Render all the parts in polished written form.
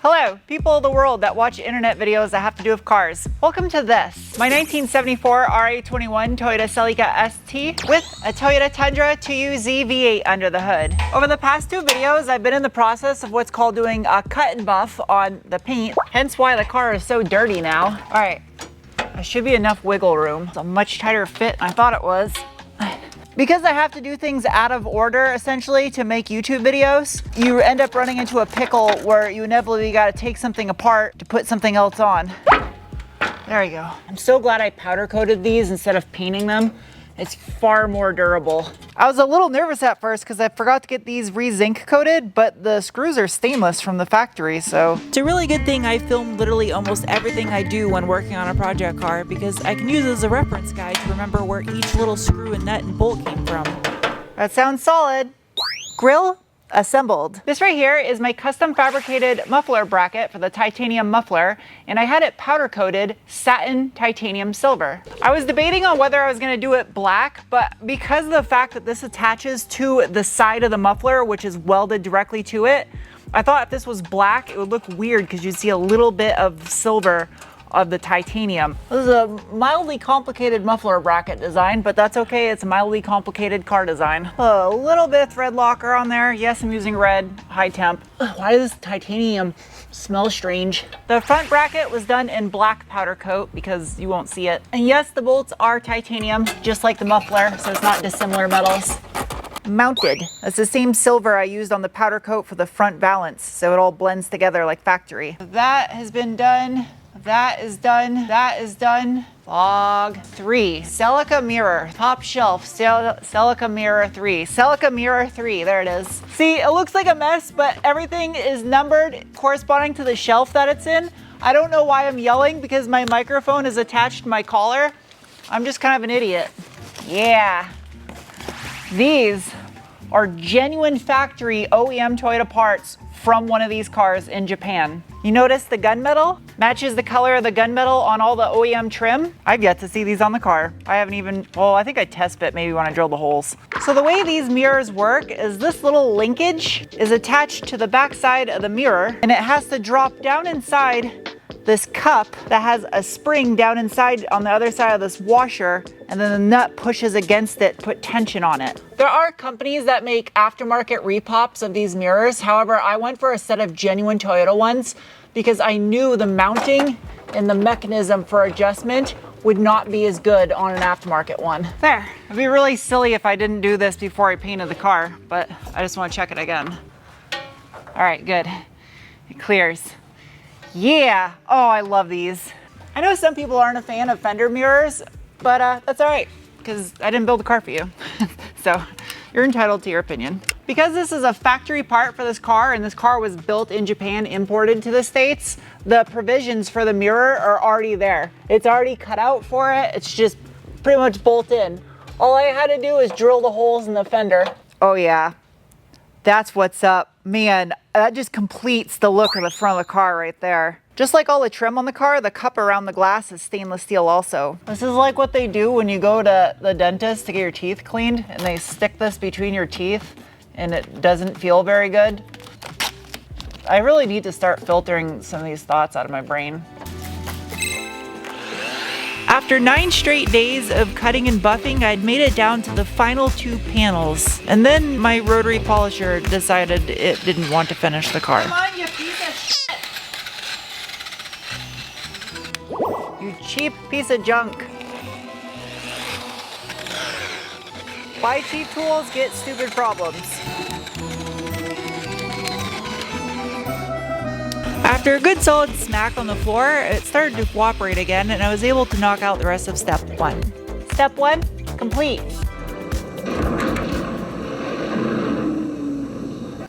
Hello, people of the world that watch internet videos that have to do with cars. Welcome to this. My 1974 RA21 Toyota Celica ST with a Toyota Tundra 2UZ V8 under the hood. Over the past two videos, I've been in the process of what's called doing a cut and buff on the paint, hence why the car is so dirty now. All right, there should be enough wiggle room. It's a much tighter fit than I thought it was. Because I have to do things out of order, essentially, to make YouTube videos, you end up running into a pickle where you inevitably gotta take something apart to put something else on. There we go. I'm so glad I powder coated these instead of painting them. It's far more durable. I was a little nervous at first because I forgot to get these re-zinc coated, but the screws are stainless from the factory, so. It's a really good thing I filmed literally almost everything I do when working on a project car because I can use it as a reference guide to remember where each little screw and nut and bolt came from. That sounds solid. Grill assembled. This right here is my custom fabricated muffler bracket for the titanium muffler, and I had it powder coated satin titanium silver. I was debating on whether I was going to do it black, but because of the fact that this attaches to the side of the muffler, which is welded directly to it, I thought if this was black, it would look weird because you'd see a little bit of silver of the titanium. This is a mildly complicated muffler bracket design, but that's okay. It's a mildly complicated car design. A little bit of thread locker on there. Yes, I'm using red, high temp. Why does this titanium smell strange? The front bracket was done in black powder coat because you won't see it. And yes, the bolts are titanium, just like the muffler, so it's not dissimilar metals. Mounted. That's the same silver I used on the powder coat for the front valance, so it all blends together like factory. That has been done. That is done. That is done. Log 3. Celica mirror. Top shelf. Celica mirror 3. Celica mirror 3. There it is. See, it looks like a mess, but everything is numbered corresponding to the shelf that it's in. I don't know why I'm yelling because my microphone is attached to my collar. I'm just kind of an idiot. Yeah. These are genuine factory OEM Toyota parts from one of these cars in Japan. You notice the gunmetal matches the color of the gunmetal on all the OEM trim. I've yet to see these on the car. I haven't even, well, I think I test fit maybe when I drill the holes. So the way these mirrors work is this little linkage is attached to the back side of the mirror, and it has to drop down inside this cup that has a spring down inside on the other side of this washer, and then the nut pushes against it, put tension on it. There are companies that make aftermarket repops of these mirrors. However, I went for a set of genuine Toyota ones because I knew the mounting and the mechanism for adjustment would not be as good on an aftermarket one. There, it'd be really silly if I didn't do this before I painted the car, but I just want to check it again. All right, good. It clears. Yeah, oh, I love these. I know some people aren't a fan of fender mirrors, but that's all right, because I didn't build the car for you. So you're entitled to your opinion. Because this is a factory part for this car, and this car was built in Japan, imported to the States, the provisions for the mirror are already there. It's already cut out for it. It's just pretty much bolt in. All I had to do is drill the holes in the fender. Oh yeah, that's what's up. Man, that just completes the look of the front of the car right there. Just like all the trim on the car, the cup around the glass is stainless steel also. This is like what they do when you go to the dentist to get your teeth cleaned, and they stick this between your teeth and it doesn't feel very good. I really need to start filtering some of these thoughts out of my brain. After 9 straight days of cutting and buffing, I'd made it down to the final 2 panels. And then my rotary polisher decided it didn't want to finish the car. Come on, you piece of shit! You cheap piece of junk. Buy cheap tools, get stupid problems. After a good solid smack on the floor, it started to cooperate again, and I was able to knock out the rest of step 1. Step 1, complete.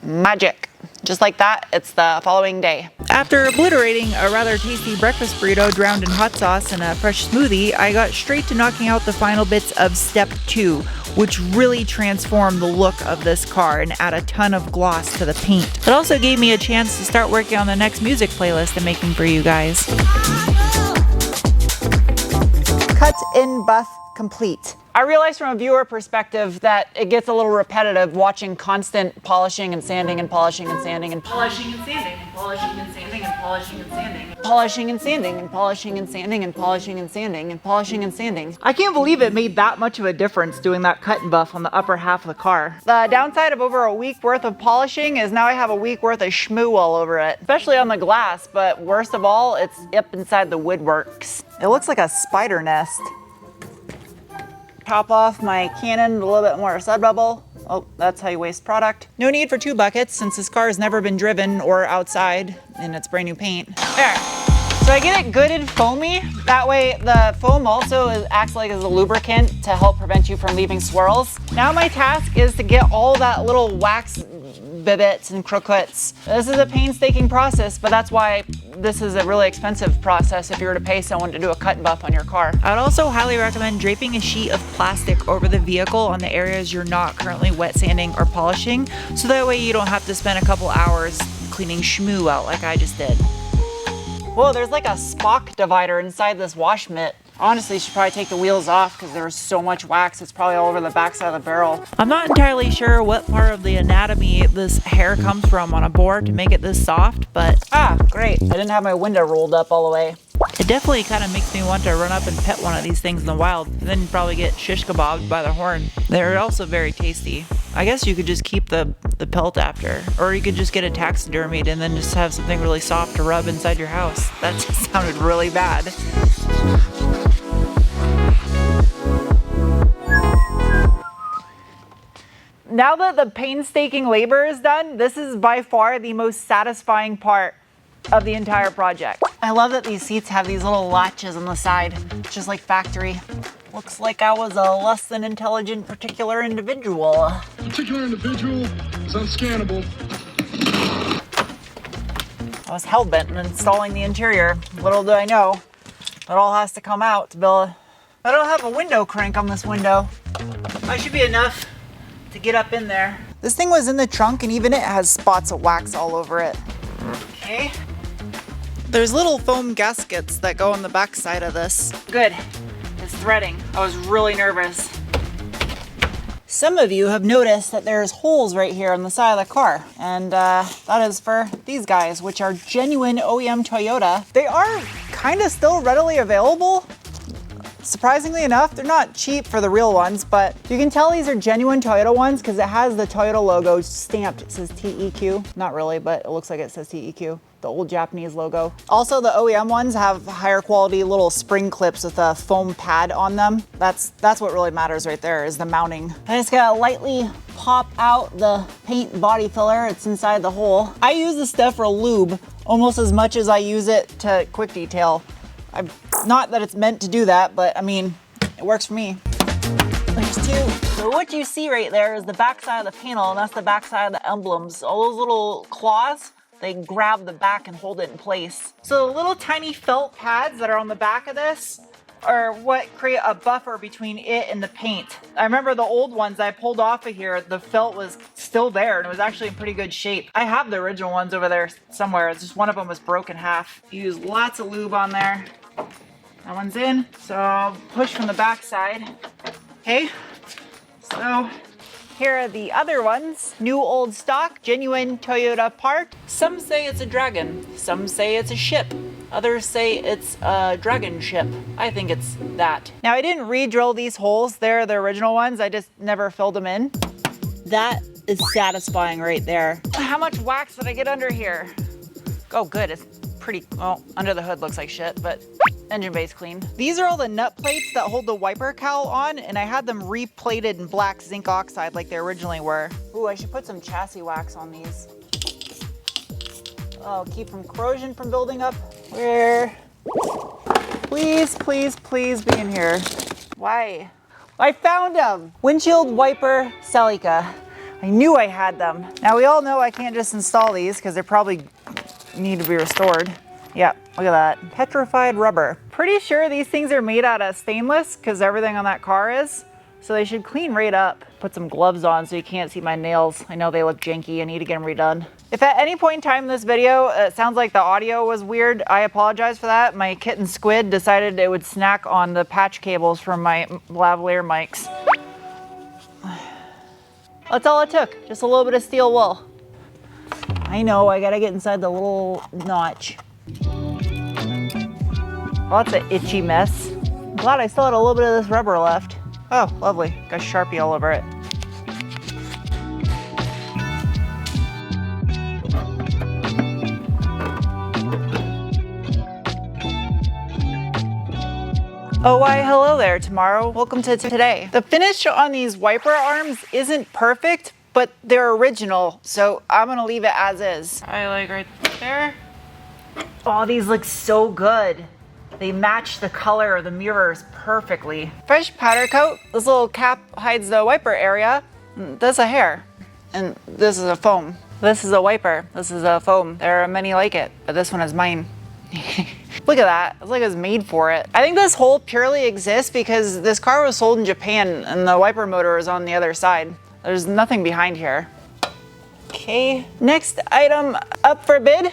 Magic. Just like that, it's the following day. After obliterating a rather tasty breakfast burrito drowned in hot sauce and a fresh smoothie, I got straight to knocking out the final bits of step 2, which really transformed the look of this car and add a ton of gloss to the paint. It also gave me a chance to start working on the next music playlist I'm making for you guys. Cut in buff complete. I realize from a viewer perspective that it gets a little repetitive watching constant polishing and sanding and polishing and sanding and polishing and sanding and polishing and sanding and polishing and sanding. Polishing and sanding and polishing and sanding and polishing and sanding and polishing and sanding. I can't believe it made that much of a difference doing that cut and buff on the upper half of the car. The downside of over a week worth of polishing is now I have a week worth of schmoo all over it, especially on the glass, but worst of all, it's up inside the woodworks. It looks like a spider nest. Top off my Canon, a little bit more sud bubble. Oh, that's how you waste product. No need for 2 buckets since this car has never been driven or outside and it's brand new paint. There. So I get it good and foamy. That way the foam also acts like as a lubricant to help prevent you from leaving swirls. Now my task is to get all that little wax bibits and croquettes. This is a painstaking process, but that's why this is a really expensive process if you were to pay someone to do a cut and buff on your car. I would also highly recommend draping a sheet of plastic over the vehicle on the areas you're not currently wet sanding or polishing, so that way you don't have to spend a couple hours cleaning schmoo out like I just did. Whoa, there's like a Spock divider inside this wash mitt. Honestly, you should probably take the wheels off because there's so much wax. It's probably all over the backside of the barrel. I'm not entirely sure what part of the anatomy this hair comes from on a board to make it this soft, but great. I didn't have my window rolled up all the way. It definitely kind of makes me want to run up and pet one of these things in the wild, and then probably get shish kebabbed by the horn. They're also very tasty. I guess you could just keep the pelt after, or you could just get it taxidermied and then just have something really soft to rub inside your house. That just sounded really bad. Now that the painstaking labor is done, this is by far the most satisfying part of the entire project. I love that these seats have these little latches on the side, just like factory. Looks like I was a less than intelligent particular individual. Particular individual is unscannable. I was hell-bent on installing the interior. Little do I know, it all has to come out to build. I don't have a window crank on this window. That should be enough to get up in there. This thing was in the trunk and even it has spots of wax all over it. Okay. There's little foam gaskets that go on the back side of this. Good. It's threading. I was really nervous. Some of you have noticed that there's holes right here on the side of the car, and that is for these guys, which are genuine OEM Toyota. They are kind of still readily available. Surprisingly enough, they're not cheap for the real ones, but you can tell these are genuine Toyota ones because it has the Toyota logo stamped. It says TEQ. Not really, but it looks like it says TEQ. The old Japanese logo. Also, the OEM ones have higher quality little spring clips with a foam pad on them. That's what really matters right there, is the mounting. I just gotta lightly pop out the paint body filler. It's inside the hole. I use this stuff for lube almost as much as I use it to quick detail. Not that it's meant to do that, but I mean, it works for me. There's 2. So what you see right there is the back side of the panel, and that's the back side of the emblems. All those little claws, they grab the back and hold it in place. So the little tiny felt pads that are on the back of this are what create a buffer between it and the paint. I remember the old ones I pulled off of here, the felt was still there and it was actually in pretty good shape. I have the original ones over there somewhere. It's just one of them was broken half. Use lots of lube on there. That one's in, so I'll push from the back side. Okay, so here are the other ones. New old stock, genuine Toyota part. Some say it's a dragon, some say it's a ship. Others say it's a dragon ship. I think it's that. Now I didn't re-drill these holes. They're the original ones. I just never filled them in. That is satisfying right there. How much wax did I get under here? Oh good, it's pretty, well, under the hood looks like shit, but engine bay's clean. These are all the nut plates that hold the wiper cowl on, and I had them replated in black zinc oxide like they originally were. Ooh, I should put some chassis wax on these. Oh, keep from corrosion from building up. Where? Please, please, please be in here. Why? I found them! Windshield wiper Celica. I knew I had them. Now we all know I can't just install these because they're probably need to be restored. Yeah, look at that. Petrified rubber. Pretty sure these things are made out of stainless because everything on that car is. So they should clean right up. put some gloves on so you can't see my nails. I know they look janky. I need to get them redone. If at any point in time in this video it sounds like the audio was weird, I apologize for that. My kitten Squid decided it would snack on the patch cables from my lavalier mics. That's all it took, just a little bit of steel wool. I know, I gotta get inside the little notch. Well, that's an itchy mess. I'm glad I still had a little bit of this rubber left. Oh, lovely, got Sharpie all over it. Oh, why hello there, Tomorrow. Welcome to today. The finish on these wiper arms isn't perfect, but they're original, so I'm gonna leave it as is. I like right there. Oh, these look so good. They match the color of the mirrors perfectly. Fresh powder coat. This little cap hides the wiper area. That's a hair, and this is a foam. This is a wiper. This is a foam. There are many like it, but this one is mine. Look at that, it's like it was made for it. I think this hole purely exists because this car was sold in Japan and the wiper motor is on the other side. There's nothing behind here. Okay, next item up for bid,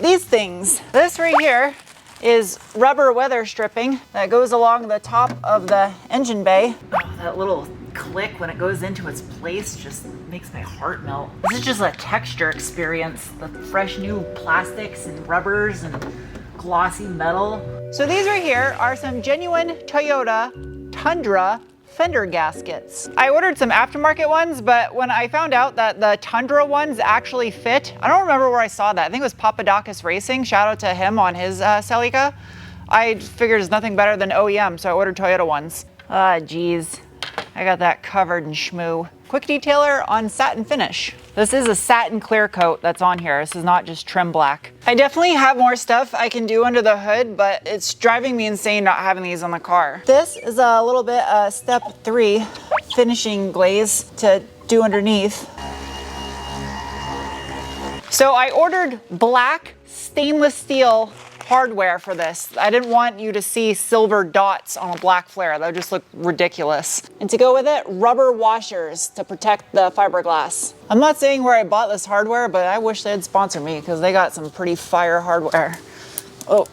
these things. This right here is rubber weather stripping that goes along the top of the engine bay. Oh, that little click when it goes into its place just makes my heart melt. This is just a texture experience. The fresh new plastics and rubbers and glossy metal. So these right here are some genuine Toyota Tundra fender gaskets. I ordered some aftermarket ones, but when I found out that the Tundra ones actually fit, I don't remember where I saw that. I think it was Papadakis Racing. Shout out to him on his Celica. I figured it's nothing better than OEM, so I ordered Toyota ones. Ah, geez. I got that covered in schmoo. Quick detailer on satin finish. This is a satin clear coat that's on here. This is not just trim black. I definitely have more stuff I can do under the hood, but it's driving me insane not having these on the car. This is a little bit step 3 finishing glaze to do underneath. So I ordered black stainless steel hardware for this. I didn't want you to see silver dots on a black flare. That would just look ridiculous. And to go with it, rubber washers to protect the fiberglass. I'm not saying where I bought this hardware, but I wish they'd sponsor me because they got some pretty fire hardware. Oh,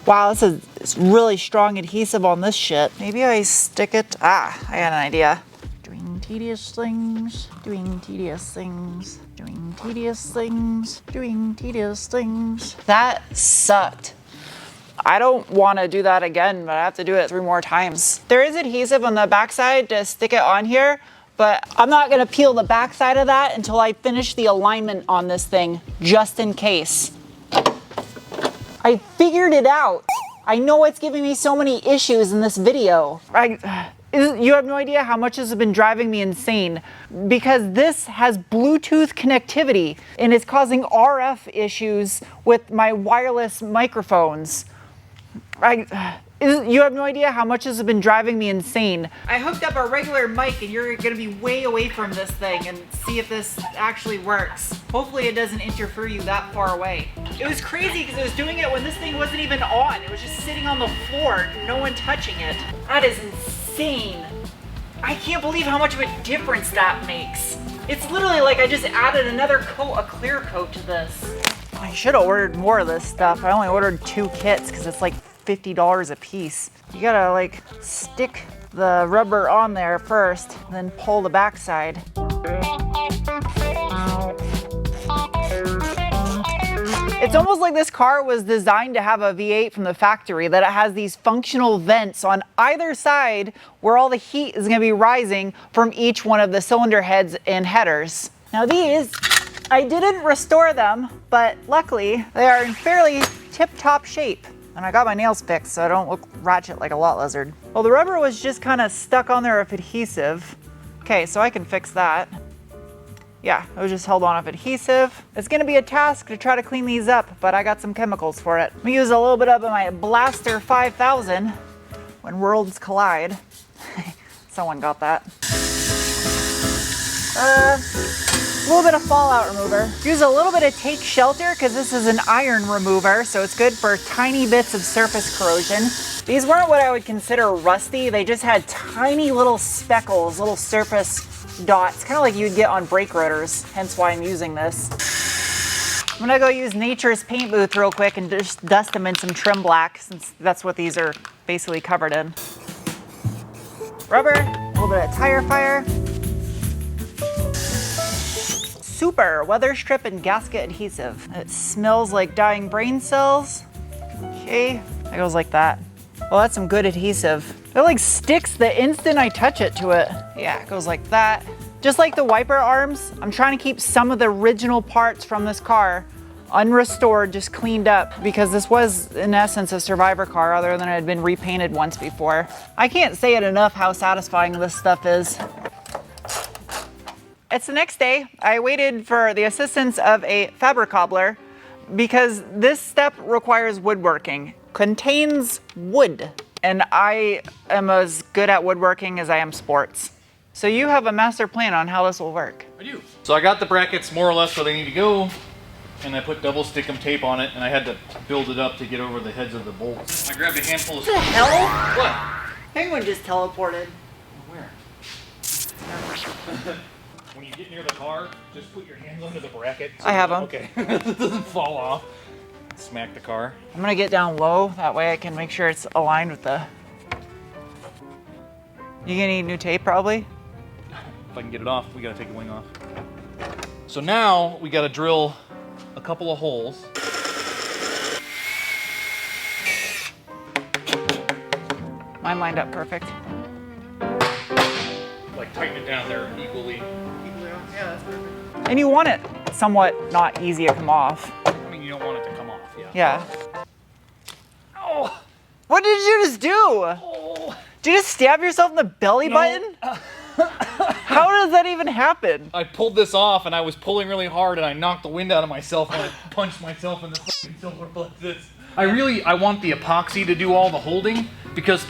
wow, this is it's really strong adhesive on this shit. Maybe I stick it, I got an idea. Doing tedious things, doing tedious things. Doing tedious things, doing tedious things. That sucked. I don't want to do that again, but I have to do it 3 more times. There is adhesive on the backside to stick it on here, but I'm not going to peel the backside of that until I finish the alignment on this thing, just in case. I figured it out. I know it's giving me so many issues in this video. You have no idea how much this has been driving me insane because this has Bluetooth connectivity and it's causing RF issues with my wireless microphones. You have no idea how much this has been driving me insane. I hooked up a regular mic and you're gonna be way away from this thing and see if this actually works. Hopefully it doesn't interfere you that far away. It was crazy because it was doing it when this thing wasn't even on. It was just sitting on the floor, no one touching it. That is insane. I can't believe how much of a difference that makes. It's literally like I just added another coat, a clear coat to this. I should have ordered more of this stuff. I only ordered 2 kits because it's like $50 a piece. You gotta like stick the rubber on there first, then pull the backside. It's almost like this car was designed to have a V8 from the factory, that it has these functional vents on either side where all the heat is gonna be rising from each one of the cylinder heads and headers. Now these, I didn't restore them, but luckily they are in fairly tip-top shape. And I got my nails fixed so I don't look ratchet like a lot lizard. Well, the rubber was just kind of stuck on there with adhesive. Okay, so I can fix that. Yeah, it was just held on with adhesive. It's gonna be a task to try to clean these up, but I got some chemicals for it. I'm gonna use a little bit of my Blaster 5000 when worlds collide. Someone got that. little bit of fallout remover. Use a little bit of take shelter because this is an iron remover, so it's good for tiny bits of surface corrosion. These weren't what I would consider rusty. They just had tiny little speckles, little surface dots, kind of like you'd get on brake rotors, hence why I'm using this. I'm gonna go use Nature's paint booth real quick and just dust them in some trim black, since that's what these are basically covered in. Rubber, a little bit of tire fire. Super weather strip and gasket adhesive. It smells like dying brain cells. Okay, that goes like that. Well, that's some good adhesive. It like sticks the instant I touch it to it. Yeah, it goes like that. Just like the wiper arms, I'm trying to keep some of the original parts from this car unrestored, just cleaned up, because this was in essence a survivor car other than it had been repainted once before. I can't say it enough how satisfying this stuff is. It's the next day. I waited for the assistance of a fabric cobbler because this step requires woodworking, contains wood, and I am as good at woodworking as I am sports. So you have a master plan on how this will work. I do. So I got the brackets more or less where they need to go, and I put double stickum tape on it, and I had to build it up to get over the heads of the bolts. I grabbed a handful of... What the hell? What? Penguin just teleported. Where? When you get near the car, just put your hands under the bracket. I have them. Okay. It doesn't fall off. Smack the car. I'm gonna get down low, that way I can make sure it's aligned with the... You gonna need new tape probably? If I can get it off, we gotta take the wing off. So now we gotta drill a couple of holes. Mine lined up perfect. Like tighten it down there equally. Yeah, that's perfect. And you want it somewhat not easy to come off. I mean, you don't want it to come off, yeah. Yeah. Oh! What did you just do? Oh! Did you just stab yourself in the belly button? How does that even happen? I pulled this off and I was pulling really hard and I knocked the wind out of myself and I punched myself in the fucking silver plexus. I want the epoxy to do all the holding because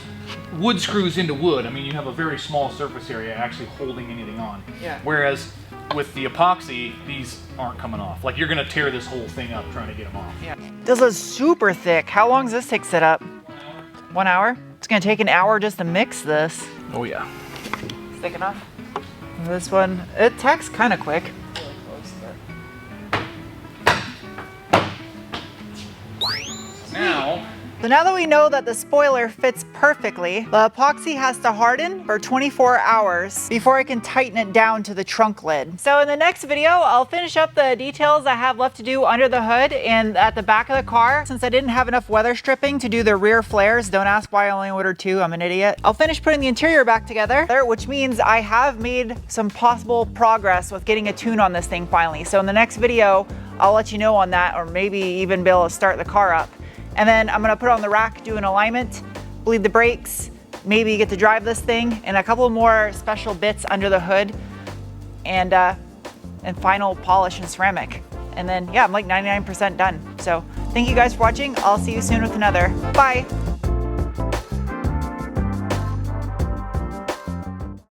wood screws into wood. I mean, you have a very small surface area actually holding anything on. Yeah. Whereas with the epoxy, these aren't coming off. Like, you're gonna tear this whole thing up trying to get them off. Yeah. This is super thick. How long does this take to set up? 1 hour? It's gonna take an hour just to mix this. Oh yeah. Thick enough? This one, it tacks kind of quick. So now that we know that the spoiler fits perfectly, the epoxy has to harden for 24 hours before I can tighten it down to the trunk lid. So in the next video, I'll finish up the details I have left to do under the hood and at the back of the car. Since I didn't have enough weather stripping to do the rear flares, don't ask why I only ordered 2, I'm an idiot. I'll finish putting the interior back together, which means I have made some possible progress with getting a tune on this thing finally. So in the next video, I'll let you know on that, or maybe even be able to start the car up. And then I'm gonna put it on the rack, do an alignment, bleed the brakes, maybe get to drive this thing, and a couple more special bits under the hood, and final polish and ceramic. And then, yeah, I'm like 99% done. So thank you guys for watching. I'll see you soon with another. Bye.